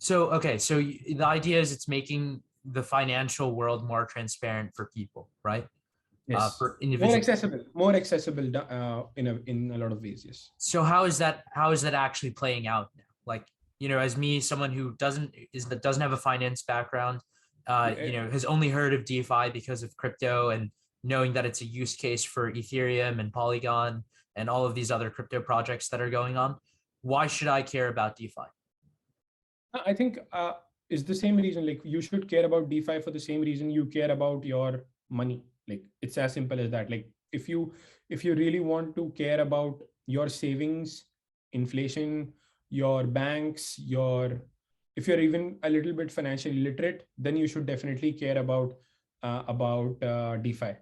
The idea is it's making the financial world more transparent for people, right? Yes, For individuals. more accessible in a lot of ways. Yes. So how is that actually playing out now? Like, as me, someone who doesn't have a finance background, has only heard of DeFi because of crypto and knowing that it's a use case for Ethereum and Polygon and all of these other crypto projects that are going on. Why should I care about DeFi? I think it's the same reason. Like, you should care about DeFi for the same reason you care about your money. Like, it's as simple as that. Like, if you really want to care about your savings, inflation, your banks, if you're even a little bit financially literate, then you should definitely care about DeFi.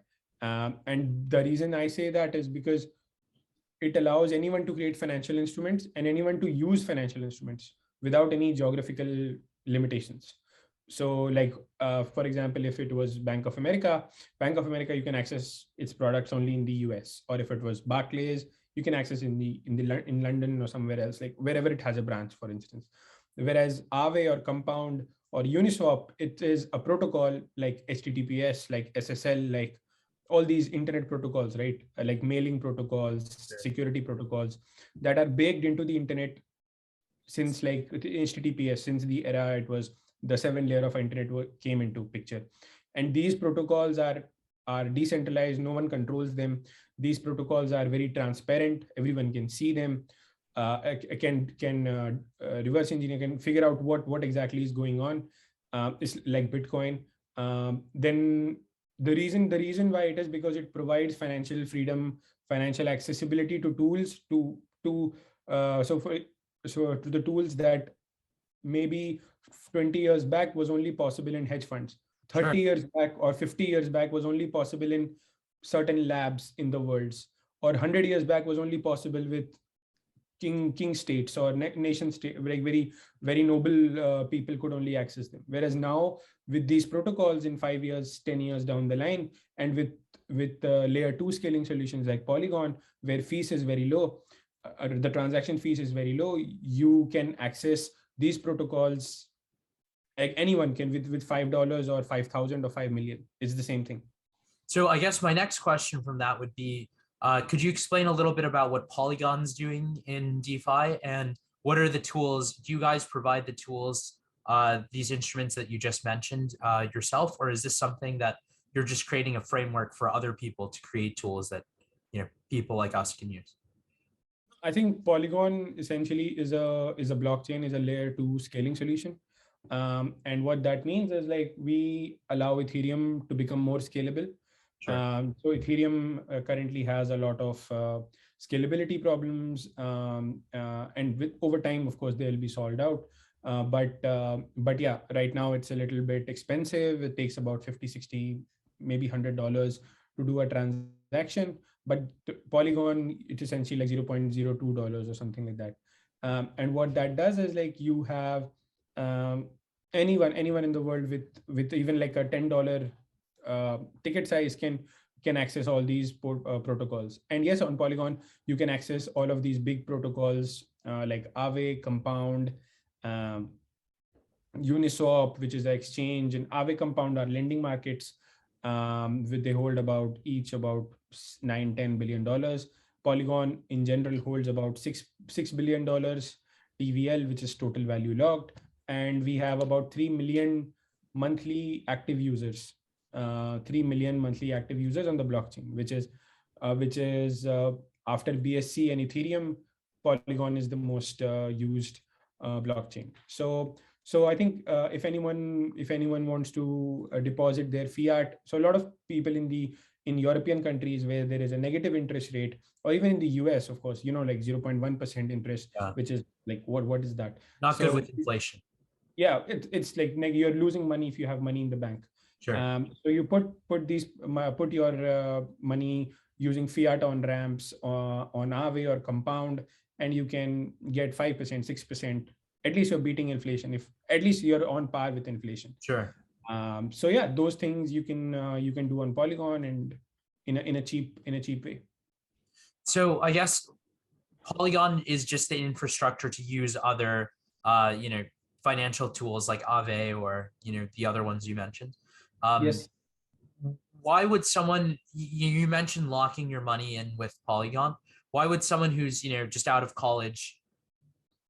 And the reason I say that is because it allows anyone to create financial instruments and anyone to use financial instruments without any geographical limitations. So, like, for example, if it was Bank of America, you can access its products only in the US. Or if it was Barclays, you can access in London or somewhere else, like wherever it has a branch, for instance. Whereas Aave or Compound or Uniswap, it is a protocol like HTTPS, like SSL, like all these internet protocols, right? Like mailing protocols, security protocols that are baked into the internet since like HTTPS, since the era it was the 7th layer of internet came into picture. And these protocols are decentralized. No one controls them. These protocols are very transparent. Everyone can see them. Can reverse engineer, can figure out what exactly is going on. It's like Bitcoin. Then the reason why it is because it provides financial freedom, financial accessibility to tools to the tools that maybe 20 years back was only possible in hedge funds. 30 years back or 50 years back was only possible in certain labs in the worlds, or 100 years back was only possible with king states or nation state, like very, very noble people could only access them. Whereas now with these protocols in 5 years, 10 years down the line, and with layer 2 scaling solutions like Polygon, where fees is very low, the transaction fees is very low, you can access these protocols. Like anyone can with $5 or 5,000 or 5 million. It's the same thing. So I guess my next question from that would be, could you explain a little bit about what Polygon's doing in DeFi and what are the tools? Do you guys provide the tools, these instruments that you just mentioned yourself, or is this something that you're just creating a framework for other people to create tools that people like us can use? I think Polygon essentially is a blockchain, is a layer 2 scaling solution. And what that means is, like, we allow Ethereum to become more scalable. Sure. So Ethereum currently has a lot of scalability problems, and over time, of course, they'll be solved out. But yeah, right now it's a little bit expensive. It takes about $50, $60, maybe $100 to do a transaction. But Polygon, it's essentially like $0.02 or something like that. And what that does is, like, you have anyone in the world with even like a $10 ticket size can access all these protocols. And yes, on Polygon you can access all of these big protocols like Aave, Compound, Uniswap, which is the exchange, and Aave, Compound are lending markets. They hold about $9-10 billion. Polygon in general holds about $6 billion TVL, which is total value locked. And we have about 3 million monthly active users. 3 million monthly active users on the blockchain, which is after BSC and Ethereum, Polygon is the most used blockchain. So I think if anyone wants to deposit their fiat, so a lot of people in European countries where there is a negative interest rate, or even in the US, of course, like 0.1% interest, which is like, what is that? Not good with inflation. Yeah, it's like you're losing money if you have money in the bank. Sure. So you put your money using fiat on ramps on Aave or Compound, and you can get 5%, 6%. At least you're beating inflation. If at least you're on par with inflation. Sure. So yeah, those things you can do on Polygon and in a cheap way. So I guess Polygon is just the infrastructure to use other financial tools like Aave or the other ones you mentioned. Um, Yes. why would someone, you mentioned locking your money in with Polygon? Why would someone who's just out of college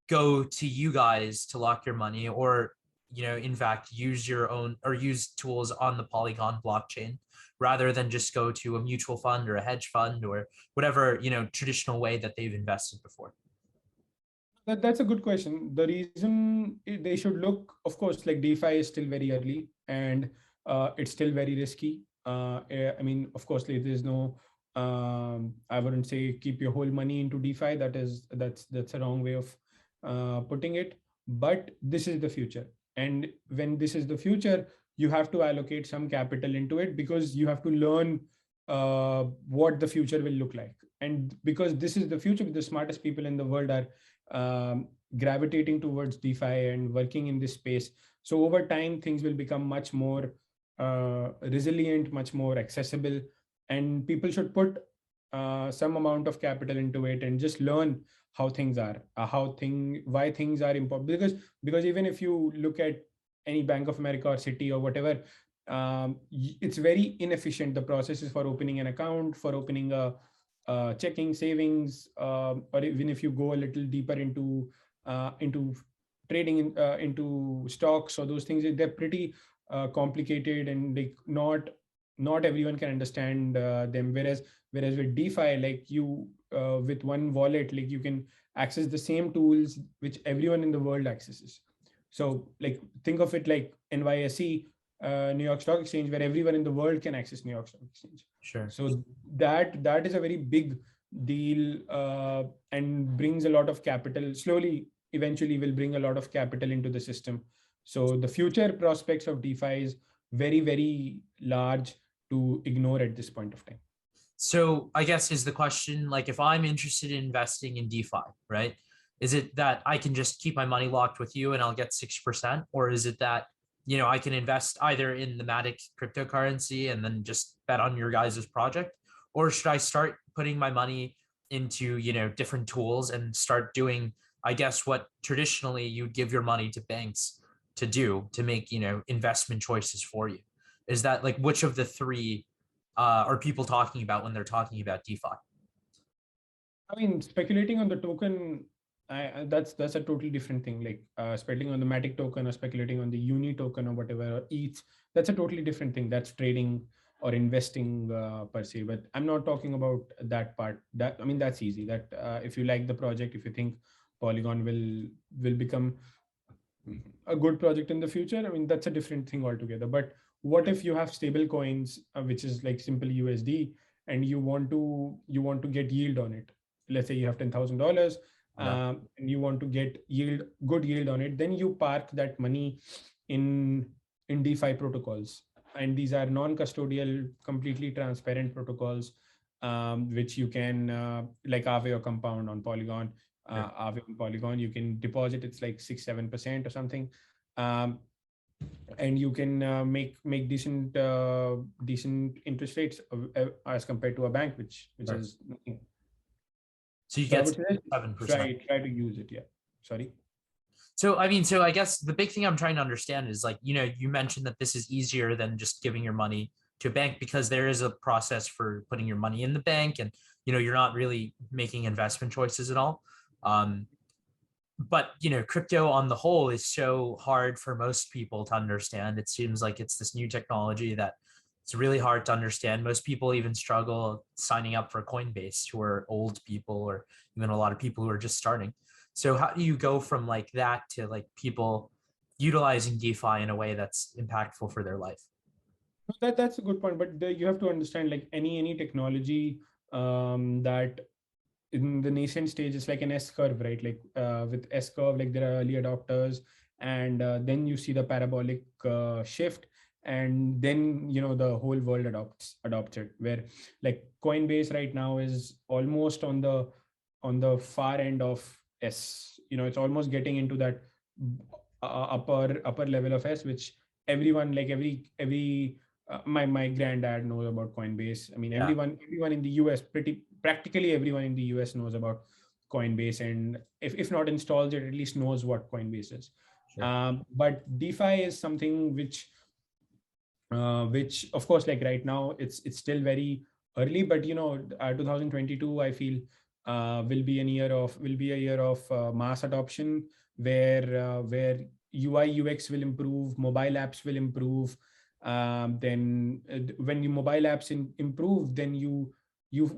go to you guys to lock your money, or in fact use your own or use tools on the Polygon blockchain rather than just go to a mutual fund or a hedge fund or whatever traditional way that they've invested before? That's a good question. The reason they should look, of course, like DeFi is still very early and it's still very risky. I mean, of course, like, there's no, I wouldn't say keep your whole money into DeFi. That's a wrong way of putting it. But this is the future. And when this is the future, you have to allocate some capital into it because you have to learn what the future will look like. And because this is the future, the smartest people in the world are gravitating towards DeFi and working in this space. So over time, things will become much more resilient, much more accessible, and people should put some amount of capital into it and just learn how things are, why things are important. Because even if you look at any Bank of America or Citi or whatever, it's very inefficient. The processes for opening an account, for opening a checking, savings, or even if you go a little deeper into trading into stocks or those things, they're pretty complicated, and like not everyone can understand them. Whereas with DeFi, like you with one wallet, like you can access the same tools which everyone in the world accesses. So like think of it like NYSE, New York Stock Exchange, where everyone in the world can access New York Stock Exchange. Sure. So that is a very big deal, and brings a lot of capital. Slowly, eventually, will bring a lot of capital into the system. So the future prospects of DeFi is very, very large to ignore at this point of time. So I guess is the question, like, if I'm interested in investing in DeFi, right? Is it that I can just keep my money locked with you and I'll get 6%? Or is it that, I can invest either in the matic cryptocurrency and then just bet on your guys' project? Or should I start putting my money into, different tools and start doing, I guess, what traditionally you'd give your money to banks to do to make, investment choices for you? Is that like, which of the three are people talking about when they're talking about DeFi? I mean, speculating on the token, that's a totally different thing. Like speculating on the matic token or speculating on the uni token or whatever, or ETH, that's a totally different thing. That's trading or investing per se. But I'm not talking about that part. I mean, that's easy. That if you like the project, if you think Polygon will become a good project in the future, I mean, that's a different thing altogether. But what if you have stable coins, which is like simple USD, and you want to get yield on it? Let's say you have $10,000, and you want to get good yield on it. Then you park that money in DeFi protocols, and these are non-custodial, completely transparent protocols, which you can like Aave or Compound on Polygon. Aave on Polygon, you can deposit. It's like 6-7% or something. And you can make decent interest rates as compared to a bank, which is nothing. So you get 7%. Try to use it. Yeah. Sorry. So I mean, so I guess the big thing I'm trying to understand is, like, you mentioned that this is easier than just giving your money to a bank because there is a process for putting your money in the bank, and you're not really making investment choices at all. But crypto on the whole is so hard for most people to understand. It seems like it's this new technology that it's really hard to understand. Most people even struggle signing up for Coinbase, who are old people, or even a lot of people who are just starting. So how do you go from like that to like people utilizing DeFi in a way that's impactful for their life? That's a good point, but you have to understand, like any technology that in the nascent stage is like an S curve, right? Like with S curve, like there are early adopters, and then you see the parabolic shift, and then the whole world adopts it. Where like Coinbase right now is almost on the far end of S. It's almost getting into that upper level of S, which everyone, like every my granddad knows about Coinbase. I mean, everyone in the US, practically everyone in the US knows about Coinbase, and if not installs it, at least knows what Coinbase is. Sure. But DeFi is something which of course, like right now, it's still very early, but 2022, I feel will be a year of mass adoption, where UI UX will improve, mobile apps will improve. Then when your mobile apps improve, then you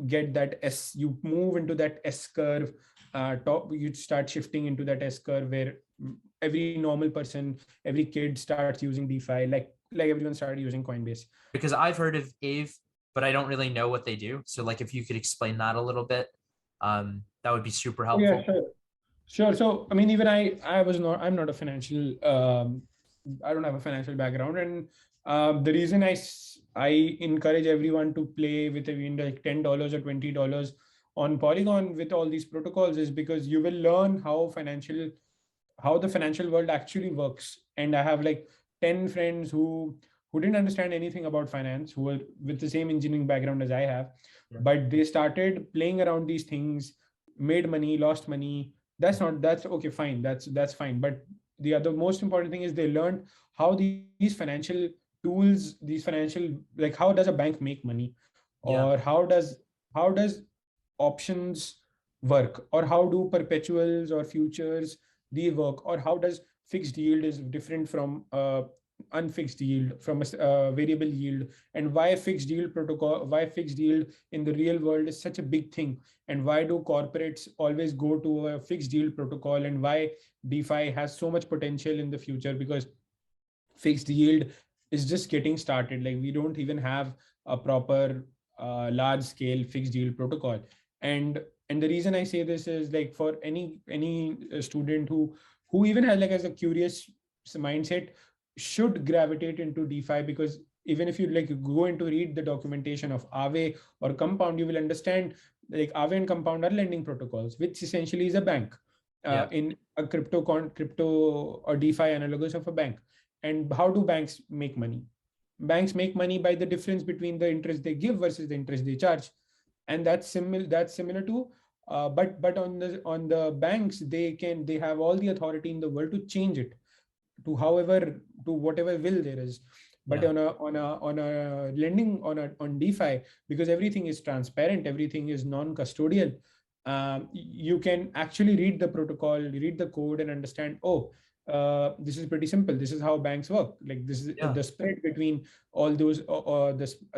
get that you move into that S curve. You start shifting into that S curve where every normal person, every kid starts using DeFi, like everyone started using Coinbase. Because I've heard of Ave, but I don't really know what they do. So like if you could explain that a little bit, that would be super Yeah, helpful. sure. Sure. So, I mean, even I'm not a financial, I don't have a financial background. And the reason I encourage everyone to play with even like $10 or $20 on Polygon with all these protocols is because you will learn how the financial world actually works. And I have like 10 friends who didn't understand anything about finance, who were with the same engineering background as I have, Yeah. but they started playing around these things, made money, lost money. That's okay, fine. That's fine. But the other most important thing is they learned how these financial tools, these financial, like how does a bank make money, Yeah. or how does options work, or how do perpetuals or futures they work, or how does fixed yield is different from unfixed yield, from a variable yield, and why fixed yield in the real world is such a big thing, and why do corporates always go to a fixed yield protocol, and why DeFi has so much potential in the future, because fixed yield is just getting started. Like we don't even have a proper large scale fixed yield protocol. And the reason I say this is like for any student who even has like as a curious mindset should gravitate into DeFi, because even if you like go into read the documentation of Aave or Compound, you will understand like Aave and Compound are lending protocols, which essentially is a bank Yeah. in a crypto or DeFi analogous of a bank. And how do banks make money? Banks make money by the difference between the interest they give versus the interest they charge, and that's similar to but on the banks, they have all the authority in the world to change it to whatever will there is. But Yeah. on a lending on DeFi, because everything is transparent, everything is non-custodial, you can actually read the protocol, read the code, and understand, oh, this is pretty simple. This is how banks work. Like this is Yeah. the spread between all those,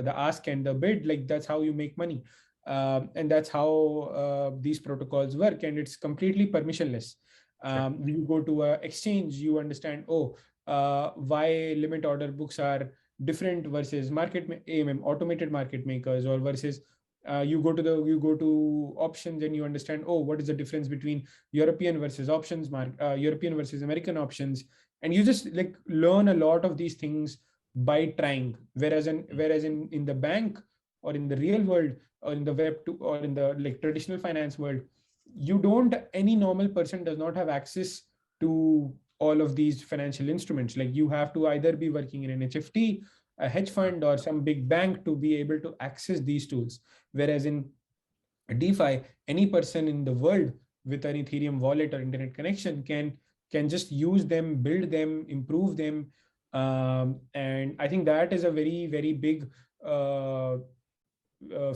the ask and the bid. Like that's how you make money, and that's how these protocols work. And it's completely permissionless. Sure. You go to a exchange, you understand, oh, why limit order books are different versus AMM, automated market makers, or versus you go to options, and you understand, oh, what is the difference between European versus European versus American options. And you just like learn a lot of these things by trying. Whereas in the bank, or in the real world, or in the web 2, or in the like traditional finance world, you don't any normal person does not have access to all of these financial instruments. Like you have to either be working in an HFT, a hedge fund, or some big bank to be able to access these tools. Whereas in DeFi, any person in the world with an Ethereum wallet or internet connection can just use them, build them, improve them. And I think that is a very, very big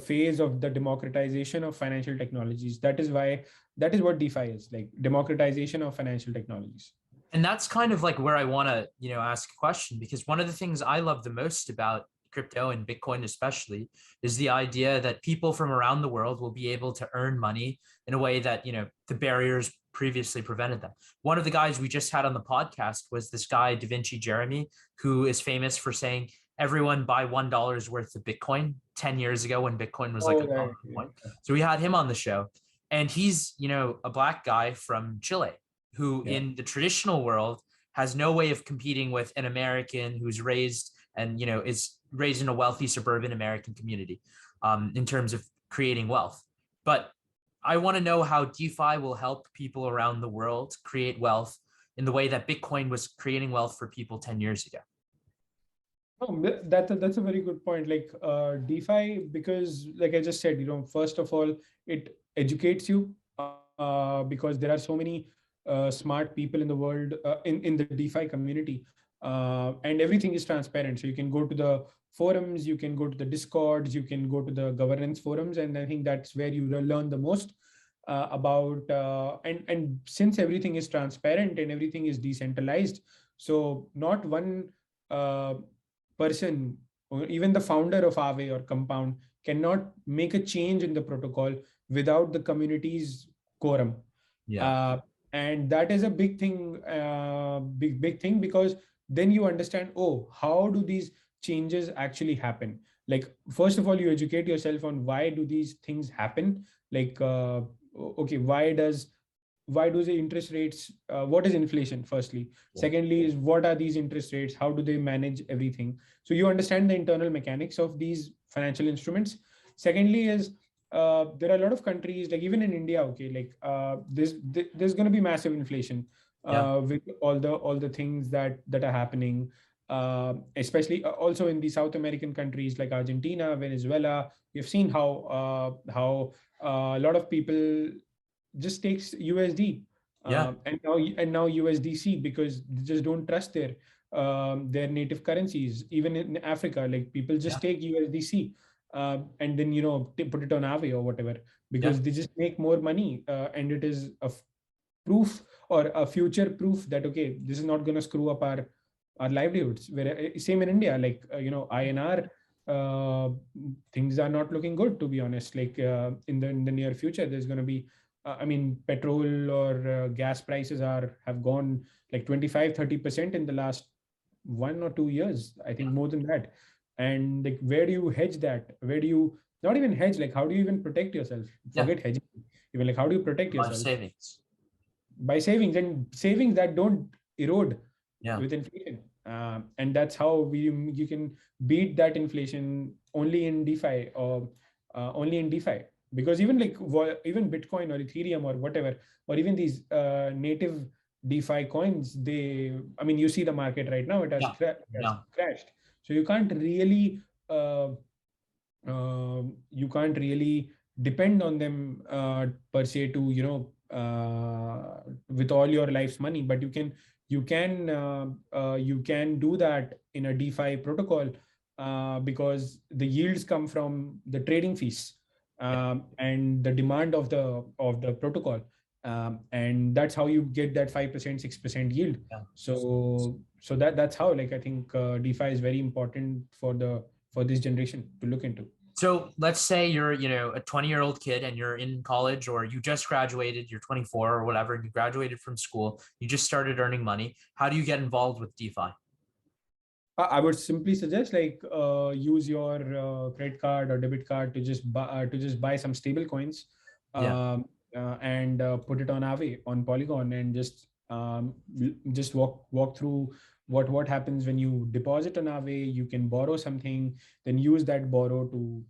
phase of the democratization of financial technologies. That is what DeFi is, like democratization of financial technologies. And that's kind of like where I want to, ask a question, because one of the things I love the most about crypto and Bitcoin especially is the idea that people from around the world will be able to earn money in a way that, the barriers previously prevented them. One of the guys we just had on the podcast was this guy, Da Vinci Jeremy, who is famous for saying everyone buy $1 worth of Bitcoin 10 years ago when Bitcoin was like Oh, a right. dollar a Yeah. coin. So we had him on the show, and he's, a black guy from Chile who Yeah. in the traditional world has no way of competing with an American who's raised and is raised in a wealthy suburban American community in terms of creating wealth. But I want to know how DeFi will help people around the world create wealth in the way that Bitcoin was creating wealth for people 10 years ago. Oh, that's a very good point. Like DeFi, because like I just said, first of all, it educates you because there are so many smart people in the world, in the DeFi community, and everything is transparent. So you can go to the forums, you can go to the discords, you can go to the governance forums, and I think that's where you will learn the most about and since everything is transparent and everything is decentralized, so not one person or even the founder of Aave or Compound cannot make a change in the protocol without the community's quorum. Yeah. uh, and that is a big thing, big thing, because then you understand, oh, how do these changes actually happen? Like, first of all, you educate yourself on why do these things happen. Like, okay, why do the interest rates, what is inflation firstly? Yeah. Secondly is, what are these interest rates, how do they manage everything? So you understand the internal mechanics of these financial instruments. Secondly is, there are a lot of countries, like even in India, okay, like there's going to be massive inflation Yeah. with all the things that are happening, especially also in the South American countries like Argentina, Venezuela. We've seen how a lot of people just takes USD, Yeah. and now USDC, because they just don't trust their native currencies. Even in Africa, like people just Yeah. take USDC, and then put it on Aave or whatever, Yeah. because they just make more money, and it is proof or a future proof that, okay, this is not going to screw up our livelihoods. Where same in India, like INR, uh, things are not looking good, to be honest. Like in the near future, there's going to be, I mean, petrol or gas prices have gone like 25-30% in the last 1 or 2 years, I think, more than that. And like, where do you hedge that? Where do you not even hedge? Like, how do you even protect yourself? Yeah. Forget hedging. Even like, how do you protect Life yourself? savings. By savings, and savings that don't erode Yeah. with inflation. And that's how you can beat that inflation only in DeFi, or only in DeFi. Because even like even Bitcoin or Ethereum or whatever, or even these native DeFi coins, I mean, you see the market right now, it has, Yeah. it has Yeah. crashed. So uh, you can't really depend on them per se to with all your life's money. But you can do that in a DeFi protocol, because the yields come from the trading fees, Yeah. and the demand of the protocol, and that's how you get that 5%, 6% yield. Yeah. So that's how, like, I think DeFi is very important for this generation to look into. So let's say you're, a 20-year-old kid and you're in college, or you just graduated, you're 24 or whatever, and you graduated from school, you just started earning money. How do you get involved with DeFi? I would simply suggest, like, use your credit card or debit card to just buy some stable coins, Yeah. and put it on Aave, on Polygon, and just walk through what happens when you deposit on Aave. You can borrow something, then use that borrow to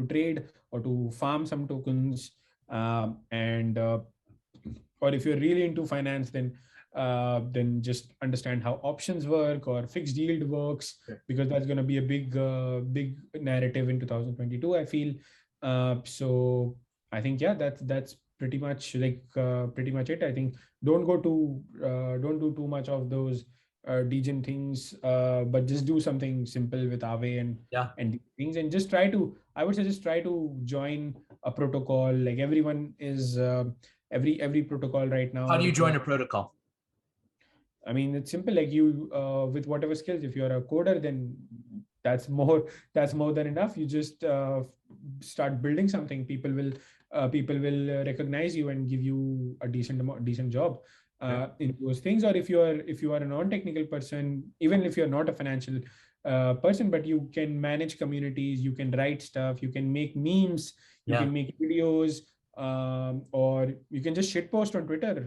trade or to farm some tokens, and or if you're really into finance, then just understand how options work or fixed yield works, Sure. because that's going to be a big narrative in 2022, I feel. So I think, yeah, that's pretty much pretty much it. I think don't do too much of those degen things, but just do something simple with Aave Yeah. and these things, and just I would say, just try to join a protocol. Like, everyone is every protocol right now How do you join requires, a protocol? I mean, it's simple. Like, you with whatever skills, if you're a coder, then that's more than enough. You just start building something. People will recognize you and give you a decent job Yeah. in those things. Or if you are a non-technical person, even if you're not a financial person, but you can manage communities, you can write stuff, you can make memes, you Yeah. can make videos, or you can just shitpost on Twitter,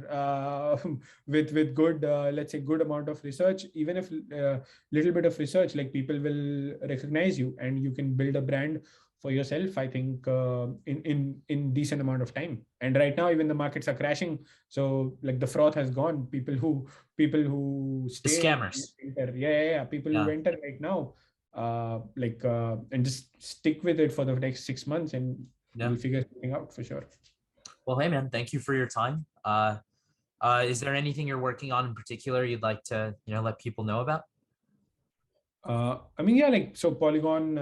with good, let's say, good amount of research. Even if little bit of research, like, people will recognize you, and you can build a brand for yourself, I think, in decent amount of time. And right now, even the markets are crashing, so, like, the froth has gone. People who The stay scammers. enter, yeah, people who Yeah. enter right now, and just stick with it for the next 6 months, and Yeah. you'll figure something out for sure. Well, hey man, thank you for your time. Is there anything you're working on in particular you'd like to, let people know about? I mean, yeah, like so Polygon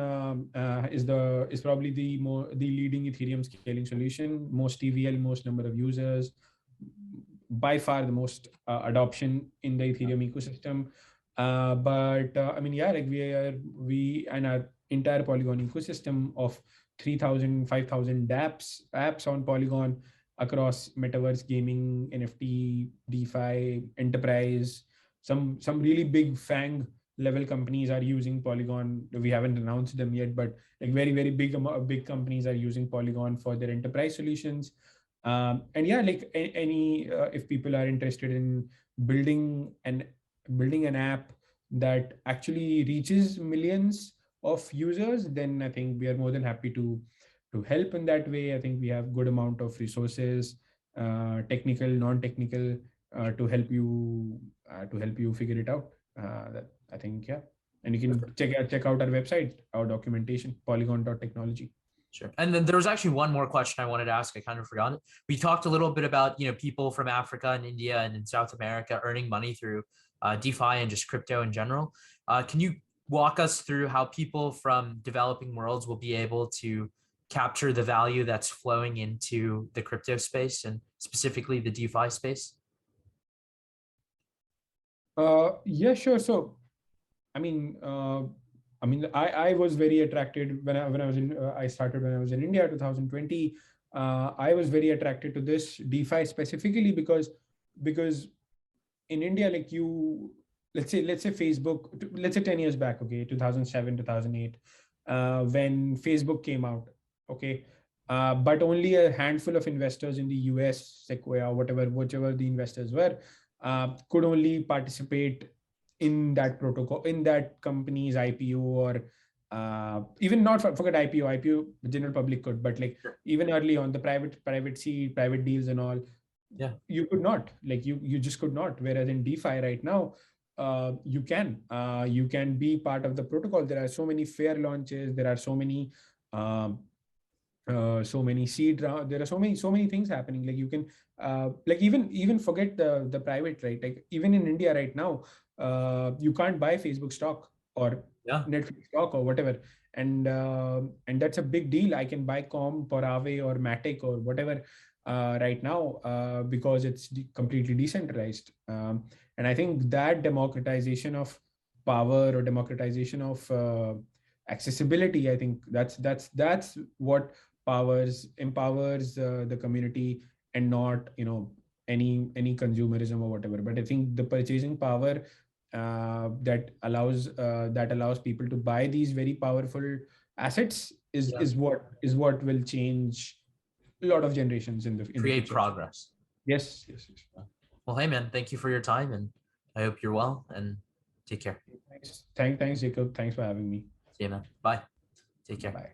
is probably the leading Ethereum scaling solution, most TVL, most number of users, by far the most adoption in the Ethereum ecosystem. But I mean, yeah, like we and our entire Polygon ecosystem of 3,000, 5,000 apps on Polygon across metaverse, gaming, NFT, DeFi, enterprise, some really big FANG level companies are using Polygon. We haven't announced them yet, but like very, very big companies are using Polygon for their enterprise solutions. And yeah, like any if people are interested in building an app that actually reaches millions of users, then I think we are more than happy to help in that way. I think we have good amount of resources, technical, non-technical, to help you figure it out. That I think, yeah. And you can check out our website, our documentation, polygon.technology. Sure. And then there was actually one more question I wanted to ask. I kind of forgot it. We talked a little bit about, people from Africa and India and in South America earning money through DeFi and just crypto in general. Can you walk us through how people from developing worlds will be able to capture the value that's flowing into the crypto space and specifically the DeFi space? Yeah, sure. So, I mean, I was very attracted when I was in. I started when I was in India, 2020. I was very attracted to this DeFi specifically because in India, like let's say Facebook, let's say 10 years back, okay, 2007, 2008, when Facebook came out, okay, but only a handful of investors in the US, Sequoia, whichever the investors were, could only participate in that protocol, in that company's IPO, or even not forget IPO, the general public could, but like even early on the private seed, private deals and all, yeah, you could not, like you just could not. Whereas in DeFi right now, you can be part of the protocol. There are so many fair launches. There are so many seed round. There are so many things happening. Like you can like even forget the private, right? Like even in India right now, you can't buy Facebook stock or Netflix stock or whatever, and that's a big deal. I can buy Comp or Aave or Matic or whatever right now because it's completely decentralized. And I think that democratization of power or democratization of accessibility, I think that's what empowers the community, and not any consumerism or whatever. But I think the purchasing power that allows people to buy these very powerful assets is what will change a lot of generations in the create future. progress. Yes. Well, hey man, thank you for your time, and I hope you're well, and take care. Thanks Jacob, thanks for having me. See you, man. Bye. Take care. Bye.